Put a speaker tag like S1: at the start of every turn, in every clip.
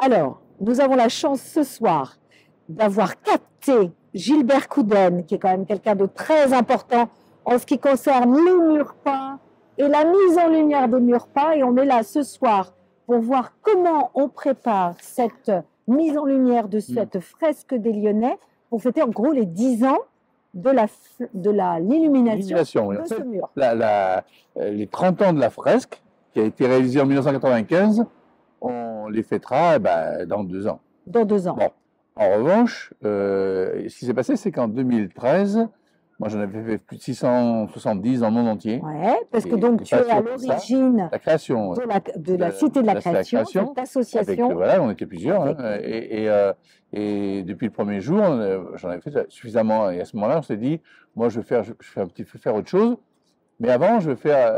S1: Alors, nous avons la chance ce soir d'avoir capté Gilbert Couden, qui est quand même quelqu'un de très important en ce qui concerne les murs peints et la mise en lumière des murs peints. Et on est là ce soir pour voir comment on prépare cette mise en lumière de cette fresque des Lyonnais pour fêter en gros les 10 ans de l'illumination
S2: Oui.
S1: de ce mur.
S2: Les 30 ans de la fresque, qui a été réalisée en 1995, on les fêtera dans 2 ans.
S1: Dans 2 ans.
S2: Bon. En revanche, ce qui s'est passé, c'est qu'en 2013, moi j'en avais fait plus de 670 dans le monde entier.
S1: Ouais, parce que donc tu es à l'origine
S2: la création
S1: de la Cité de la Création, cette association.
S2: Avec, voilà, on était plusieurs. Et depuis le premier jour, j'en avais fait suffisamment. Et à ce moment-là, on s'est dit, moi je vais faire autre chose. Mais avant, je vais faire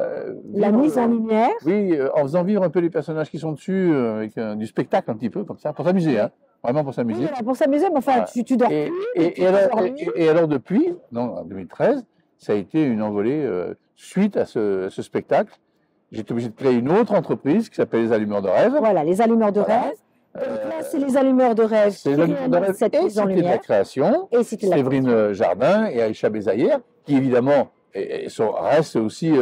S1: la mise en lumière.
S2: Oui, en faisant vivre un peu les personnages qui sont dessus, avec du spectacle un petit peu, comme ça, pour s'amuser, hein, vraiment pour s'amuser.
S1: Oui, voilà, pour s'amuser, mais enfin, tu dors plus.
S2: Et alors depuis, donc, en 2013, ça a été une envolée suite à ce spectacle. J'étais obligé de créer une autre entreprise qui s'appelle Les Allumeurs de Rêve.
S1: Voilà, Les Allumeurs de Rêve. Donc là, c'est Les Allumeurs de Rêve.
S2: C'est Les Allumeurs de Rêve
S1: cette mise en
S2: Cité de
S1: lumière.
S2: la Création.
S1: Et Cité de la Création.
S2: Séverine Jardin et Aïcha Bézaïr, qui évidemment reste aussi,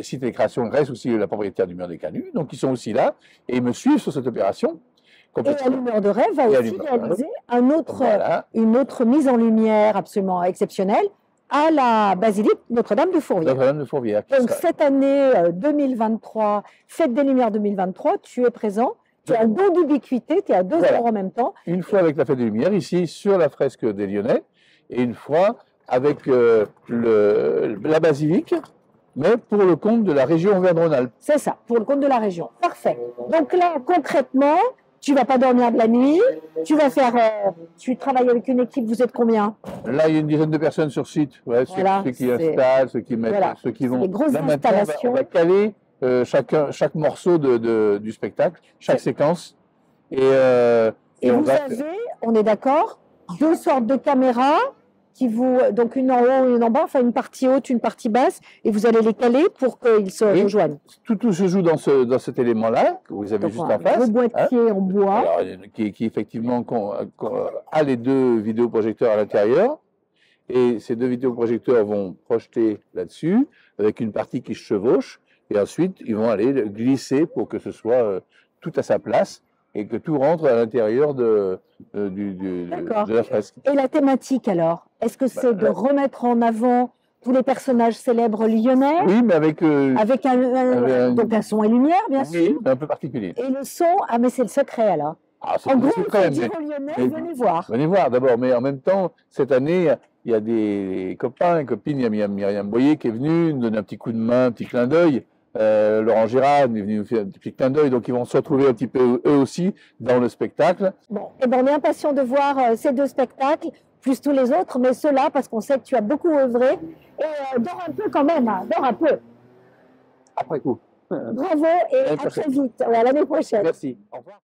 S2: Cité des Créations reste aussi la propriétaire du Mur des Canuts, donc ils sont aussi là et ils me suivent sur cette opération.
S1: Et Allumeur de Rêve va aussi réaliser une autre mise en lumière absolument exceptionnelle à la basilique Notre-Dame de Fourvière.
S2: Notre-Dame de Fourvière.
S1: Donc cette année 2023, Fête des Lumières 2023, tu es présent. Tu as un don d'ubiquité, tu es à 2 heures en même temps.
S2: Une fois avec la Fête des Lumières, ici, sur la fresque des Lyonnais, et une fois avec la basilique, mais pour le compte de la région Auvergne-Rhône-Alpes.
S1: C'est ça, pour le compte de la région. Parfait. Donc là, concrètement, tu ne vas pas dormir de la nuit, tu travailles avec une équipe, vous êtes combien?
S2: Là, il y a une dizaine de personnes sur site, ceux qui installent, ceux qui mettent, ceux qui vont...
S1: Les grosses installations.
S2: On va caler chaque morceau du spectacle, chaque séquence. Et
S1: vous avez, on est d'accord, 2 sortes de caméras, donc une en haut et une en bas, enfin une partie haute, une partie basse, et vous allez les caler pour qu'ils se rejoignent.
S2: Tout se joue dans cet élément-là, que vous avez juste en face.
S1: Le boîtier en bois.
S2: Alors, qui effectivement a les 2 vidéoprojecteurs à l'intérieur, et ces 2 vidéoprojecteurs vont projeter là-dessus, avec une partie qui se chevauche, et ensuite ils vont aller glisser pour que ce soit tout à sa place, et que tout rentre à l'intérieur de la fresque.
S1: Et la thématique alors? Est-ce que c'est de remettre en avant tous les personnages célèbres lyonnais?
S2: Oui, mais avec
S1: donc un son et lumière, bien sûr.
S2: Oui, un peu particulier.
S1: Et le son, mais c'est le secret alors. En gros, il faut dire aux Lyonnais, venez voir.
S2: Venez voir d'abord, mais en même temps, cette année, il y a des copains et copines, il y a Myriam Boyer qui est venue nous donner un petit coup de main, un petit clin d'œil. Laurent Girard est venu nous faire un petit clin d'œil, donc ils vont se retrouver un petit peu eux aussi dans le spectacle.
S1: Bon, et on est impatient de voir ces 2 spectacles, plus tous les autres, mais ceux-là, parce qu'on sait que tu as beaucoup œuvré. Et dors un peu quand même, dors un peu.
S2: Après coup.
S1: Bravo et à très vite, à l'année prochaine.
S2: Merci. Au revoir.